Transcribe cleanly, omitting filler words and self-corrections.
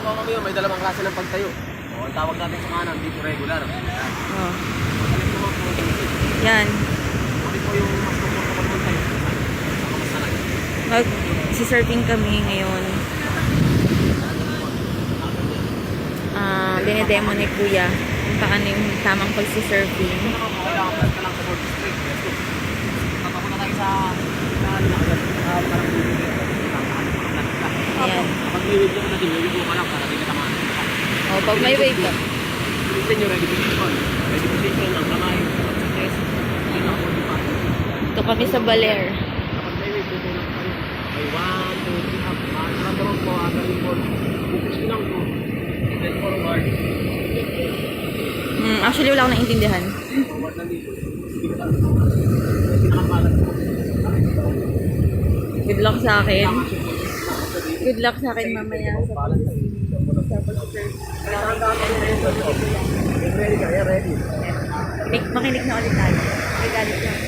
halimbawa kami yun, may dalawang klase ng pagtayo. O, ang tawag natin sa kanan, dito regular. Oh. Madalit naman po ito. Yan. Hindi po yung mas comfortable mo tayo. Saka mas sanay. Mag-surfing kami ngayon. Dinedemo ni Kuya kung paano yung tamang pagsisurfing. Ito naman po, kailangan pa lang sa board straight. Yes, po. Tapos na tayo sa Ayan. kapag may wave ka natin, may wave ka lang para hindi ka tamaan. Oh, pag may wave ka. Ito nyo, ready position. Ready position ang kamay. Sa chest. Ay, nakapod yung pato. Ito kami sa Baler. Kapag may wave, tutulong kayo. Ay, 1, 2, 3, up. Maramdaman po, agad yung ball. Focus ko lang po. Then forward. Actually, wala akong naintindihan. Forward lang dito. Pinakapalat po. Good luck sa akin. Good luck sa akin mamaya sa pag-surf. Ready ka, ready. Makinig na ulit tayo. May galit lang.